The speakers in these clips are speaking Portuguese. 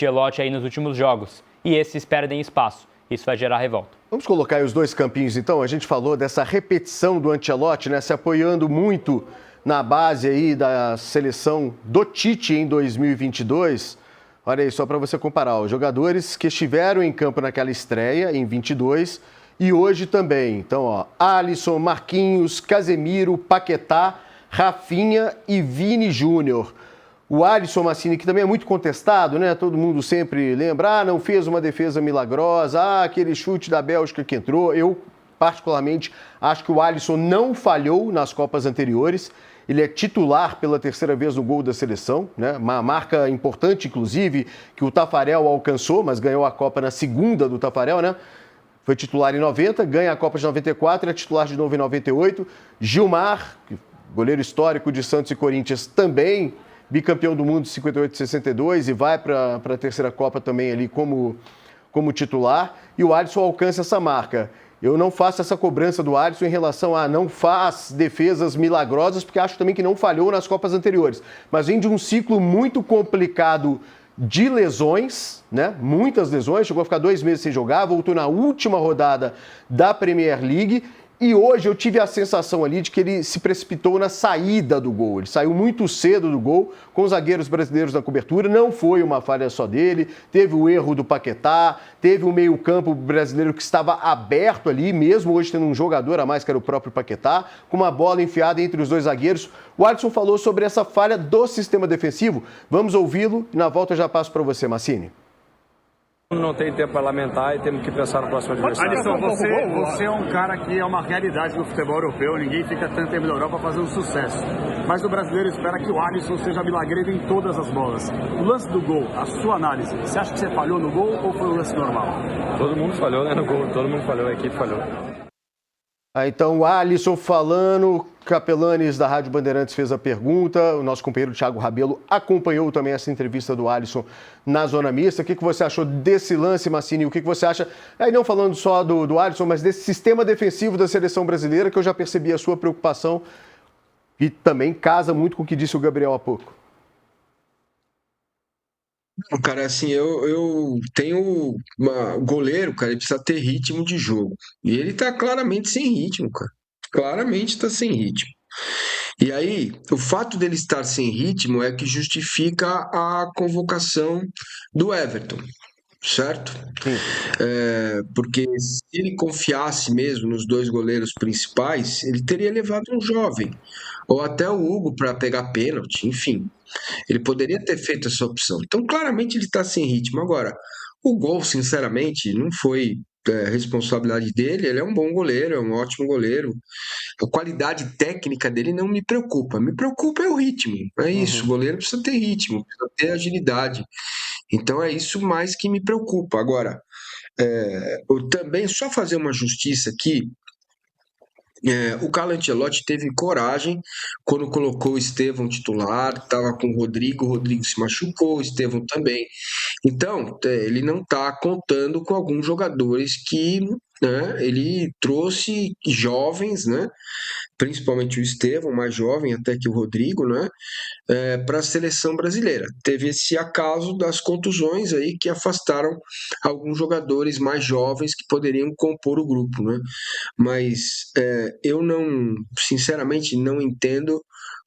Ancelotti aí nos últimos jogos. E esses perdem espaço. Isso vai gerar revolta. Vamos colocar aí os dois campinhos, então. A gente falou dessa repetição do Ancelotti, né? Se apoiando muito na base aí da seleção do Tite em 2022. Olha aí, só para você comparar, os jogadores que estiveram em campo naquela estreia, em 22, e hoje também. Então, ó, Alisson, Marquinhos, Casemiro, Paquetá, Rafinha e Vini Júnior. O Alisson Mancini, que também é muito contestado, né? Todo mundo sempre lembra, não fez uma defesa milagrosa, aquele chute da Bélgica que entrou. Eu, particularmente, acho que o Alisson não falhou nas Copas anteriores. Ele é titular pela terceira vez no gol da seleção, né? Uma marca importante, inclusive, que o Taffarel alcançou, mas ganhou a Copa na segunda do Taffarel, né? Foi titular em 90, ganha a Copa de 94, é titular de novo em 98. Gilmar, goleiro histórico de Santos e Corinthians, também bicampeão do mundo de 58 e 62 e vai para a terceira Copa também ali como titular. E o Alisson alcança essa marca. Eu não faço essa cobrança do Alisson em relação a não faz defesas milagrosas, porque acho também que não falhou nas Copas anteriores. Mas vem de um ciclo muito complicado de lesões, né? Muitas lesões, chegou a ficar 2 meses sem jogar, voltou na última rodada da Premier League. E hoje eu tive a sensação ali de que ele se precipitou na saída do gol. Ele saiu muito cedo do gol, com os zagueiros brasileiros na cobertura. Não foi uma falha só dele. Teve o erro do Paquetá, teve o meio-campo brasileiro que estava aberto ali, mesmo hoje tendo um jogador a mais, que era o próprio Paquetá, com uma bola enfiada entre os dois zagueiros. O Alisson falou sobre essa falha do sistema defensivo. Vamos ouvi-lo e na volta eu já passo para você, Mancini. Não tem tempo para lamentar e temos que pensar no próximo adversário. Alisson, você é um cara que é uma realidade do futebol europeu, ninguém fica tanto tempo na Europa fazendo sucesso. Mas o brasileiro espera que o Alisson seja milagreiro em todas as bolas. O lance do gol, a sua análise, você acha que você falhou no gol ou foi um lance normal? Todo mundo falhou, né, no gol, todo mundo falhou, a equipe falhou. Então, o Alisson falando, Capelanes da Rádio Bandeirantes fez a pergunta, o nosso companheiro Thiago Rabelo acompanhou também essa entrevista do Alisson na Zona Mista. O que você achou desse lance, Mancini? O que você acha, aí não falando só do Alisson, mas desse sistema defensivo da seleção brasileira, que eu já percebi a sua preocupação e também casa muito com o que disse o Gabriel há pouco. Cara, assim, eu tenho goleiro, cara, ele precisa ter ritmo de jogo. E ele tá claramente sem ritmo, cara. Claramente tá sem ritmo. E aí, o fato dele estar sem ritmo é que justifica a convocação do Everton, certo? Porque se ele confiasse mesmo nos dois goleiros principais, ele teria levado um jovem, ou até o Hugo para pegar pênalti, enfim. Ele poderia ter feito essa opção. Então, claramente, ele está sem ritmo. Agora, o gol, sinceramente, não foi responsabilidade dele. Ele é um bom goleiro, é um ótimo goleiro. A qualidade técnica dele não me preocupa. Me preocupa é o ritmo. É isso, o goleiro precisa ter ritmo, precisa ter agilidade. Então, é isso mais que me preocupa. Agora, eu também, só fazer uma justiça aqui, o Carlo Ancelotti teve coragem quando colocou o Estevão titular, estava com o Rodrigo se machucou, o Estevão também. Então, ele não está contando com alguns jogadores que, né, ele trouxe jovens, né, principalmente o Estevão, mais jovem até que o Rodrigo, né, para a seleção brasileira. Teve esse acaso das contusões aí que afastaram alguns jogadores mais jovens que poderiam compor o grupo, né? Mas eu não, sinceramente, não entendo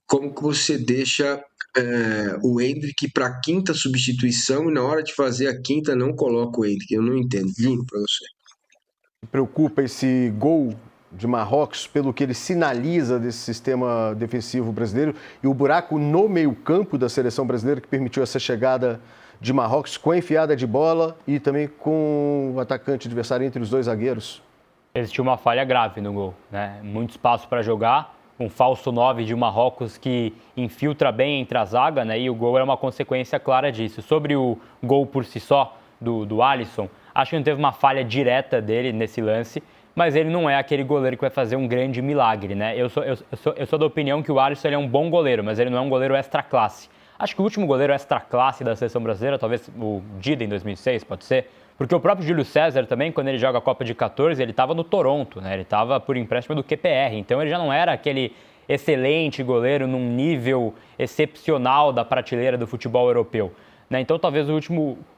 como que você deixa o Endrick para a quinta substituição e na hora de fazer a quinta não coloca o Endrick. Eu não entendo, juro para você. Preocupa esse gol de Marrocos pelo que ele sinaliza desse sistema defensivo brasileiro e o buraco no meio-campo da seleção brasileira que permitiu essa chegada de Marrocos com a enfiada de bola e também com o atacante adversário entre os dois zagueiros? Existiu uma falha grave no gol, né? Muito espaço para jogar, um falso 9 de Marrocos que infiltra bem entre a zaga, né? E o gol era uma consequência clara disso. Sobre o gol por si só do Alisson, acho que não teve uma falha direta dele nesse lance, mas ele não é aquele goleiro que vai fazer um grande milagre, né? Eu sou da opinião que o Alisson ele é um bom goleiro, mas ele não é um goleiro extra classe. Acho que o último goleiro extra classe da seleção brasileira, talvez o Dida em 2006, pode ser, porque o próprio Júlio César também, quando ele joga a Copa de 14, ele estava no Toronto, né? Ele estava por empréstimo do QPR, então ele já não era aquele excelente goleiro num nível excepcional da prateleira do futebol europeu. né? Então talvez o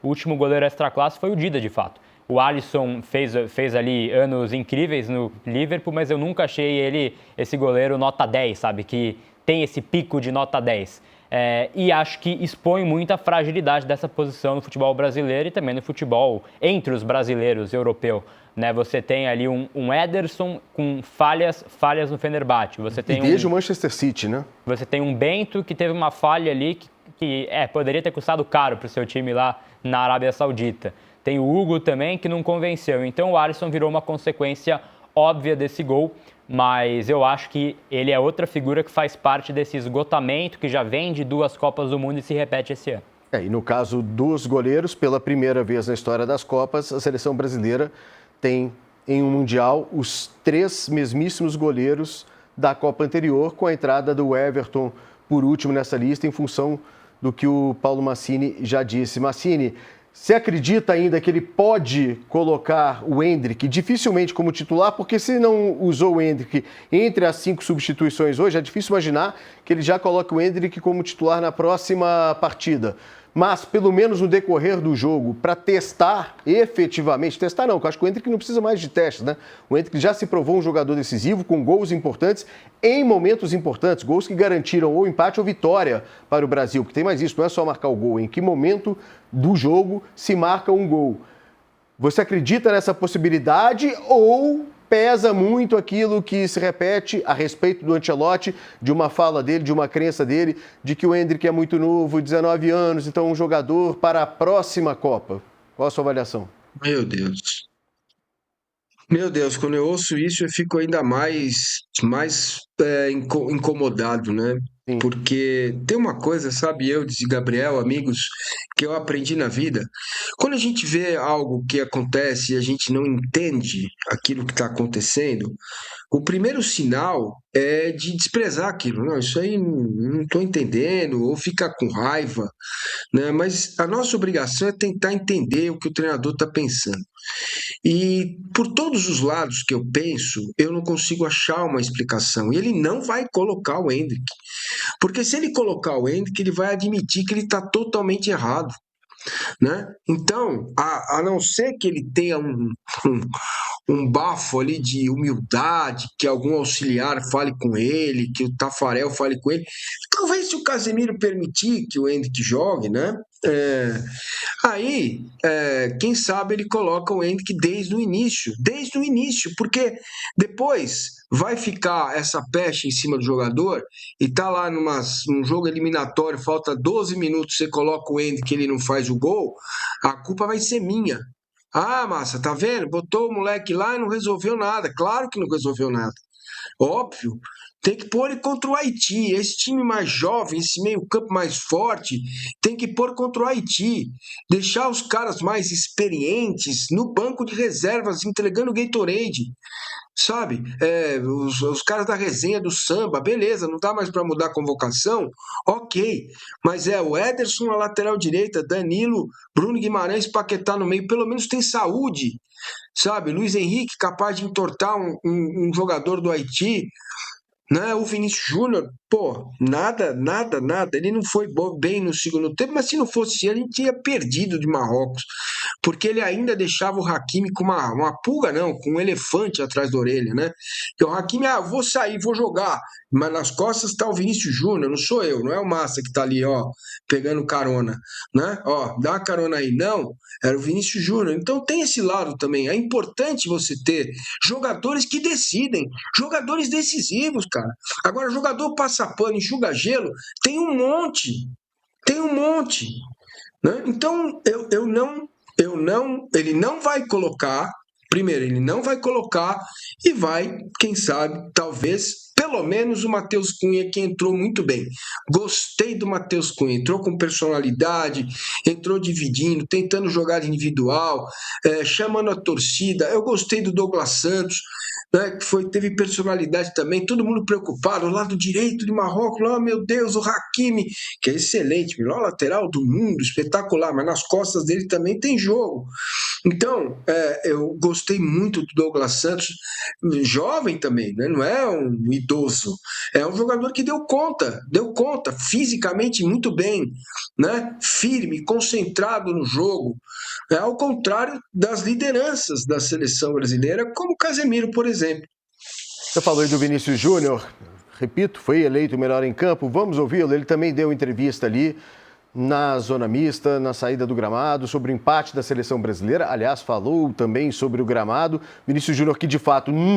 último goleiro extra-classe foi o Dida, de fato. O Alisson fez ali anos incríveis no Liverpool, mas eu nunca achei ele esse goleiro nota 10, sabe? Que tem esse pico de nota 10. E acho que expõe muita fragilidade dessa posição no futebol brasileiro e também no futebol entre os brasileiros europeu, né? Você tem ali um Ederson com falhas no Fenerbahçe. Você tem desde o Manchester City, né? Você tem um Bento que teve uma falha ali que poderia ter custado caro para o seu time lá na Arábia Saudita. Tem o Hugo também que não convenceu. Então o Alisson virou uma consequência óbvia desse gol, mas eu acho que ele é outra figura que faz parte desse esgotamento que já vem de 2 Copas do Mundo e se repete esse ano. E no caso dos goleiros, pela primeira vez na história das Copas, a seleção brasileira tem em um Mundial os 3 mesmíssimos goleiros da Copa anterior, com a entrada do Everton por último nessa lista, em função do que o Paulo Massini já disse. Massini, você acredita ainda que ele pode colocar o Endrick dificilmente como titular? Porque se não usou o Endrick entre as 5 substituições hoje, é difícil imaginar que ele já coloque o Endrick como titular na próxima partida. Mas, pelo menos no decorrer do jogo, para testar efetivamente, testar não, porque eu acho que o Endrick não precisa mais de testes, né? O Endrick já se provou um jogador decisivo, com gols importantes, em momentos importantes, gols que garantiram ou empate ou vitória para o Brasil, porque tem mais isso, não é só marcar o gol, em que momento do jogo se marca um gol. Você acredita nessa possibilidade ou pesa muito aquilo que se repete a respeito do Ancelotti, de uma fala dele, de uma crença dele, de que o Endrick é muito novo, 19 anos, então um jogador para a próxima Copa? Qual a sua avaliação? Meu Deus. Meu Deus, quando eu ouço isso eu fico ainda mais incomodado, né? Sim. Porque tem uma coisa, sabe, eu, disse Gabriel, amigos, que eu aprendi na vida. Quando a gente vê algo que acontece e a gente não entende aquilo que está acontecendo, o primeiro sinal é de desprezar aquilo. Não, isso aí não estou entendendo, ou ficar com raiva, né? Mas a nossa obrigação é tentar entender o que o treinador está pensando. E por todos os lados que eu penso, eu não consigo achar uma explicação. E ele não vai colocar o Endrick. Porque se ele colocar o Endrick, ele vai admitir que ele está totalmente errado, né? Então, a não ser que ele tenha um bafo ali de humildade, que algum auxiliar fale com ele, que o Tafarel fale com ele, talvez se o Casemiro permitir que o Endrick jogue, né? Quem sabe ele coloca o Endrick desde o início, porque depois vai ficar essa peste em cima do jogador e tá lá num jogo eliminatório, falta 12 minutos, você coloca o Endrick e ele não faz o gol, a culpa vai ser minha. Ah, massa, tá vendo? Botou o moleque lá e não resolveu nada. Claro que não resolveu nada. Óbvio. Tem que pôr ele contra o Haiti. Esse time mais jovem, esse meio-campo mais forte, tem que pôr contra o Haiti. Deixar os caras mais experientes no banco de reservas, entregando o Gatorade. Sabe? Os caras da resenha do samba, beleza, não dá mais para mudar a convocação? Ok. Mas o Ederson na lateral direita, Danilo, Bruno Guimarães, Paquetá no meio, pelo menos tem saúde. Sabe? Luiz Henrique capaz de entortar um jogador do Haiti. Né? O Vinícius Júnior, nada. Ele não foi bem no segundo tempo, mas se não fosse assim, a gente tinha perdido de Marrocos, porque ele ainda deixava o Hakimi com uma pulga, não, com um elefante atrás da orelha, né? E o Hakimi, vou sair, vou jogar, mas nas costas está o Vinícius Júnior, não sou eu, não é o Massa que está ali, pegando carona, né? Dá uma carona aí, não, era o Vinícius Júnior. Então tem esse lado também, é importante você ter jogadores que decidem, jogadores decisivos, cara. Agora, jogador passa pano, enxuga gelo, tem um monte, né? Então, ele não vai colocar, primeiro, ele não vai colocar e vai, quem sabe, talvez, pelo menos o Matheus Cunha, que entrou muito bem. Gostei do Matheus Cunha, entrou com personalidade, entrou dividindo, tentando jogar individual, chamando a torcida. Eu gostei do Douglas Santos, né, que teve personalidade também, todo mundo preocupado, o lado direito de Marrocos, lá, meu Deus, o Hakimi, que é excelente, melhor lateral do mundo, espetacular, mas nas costas dele também tem jogo. Então, eu gostei muito do Douglas Santos, jovem também, né? Não é um idoso, é um jogador que deu conta, fisicamente muito bem, né? Firme, concentrado no jogo, ao contrário das lideranças da seleção brasileira, como o Casemiro, por exemplo. Você falou aí do Vinícius Júnior, repito, foi eleito o melhor em campo, vamos ouvi-lo, ele também deu entrevista ali na zona mista, na saída do gramado, sobre o empate da seleção brasileira. Aliás, falou também sobre o gramado. Vinícius Júnior, que de fato não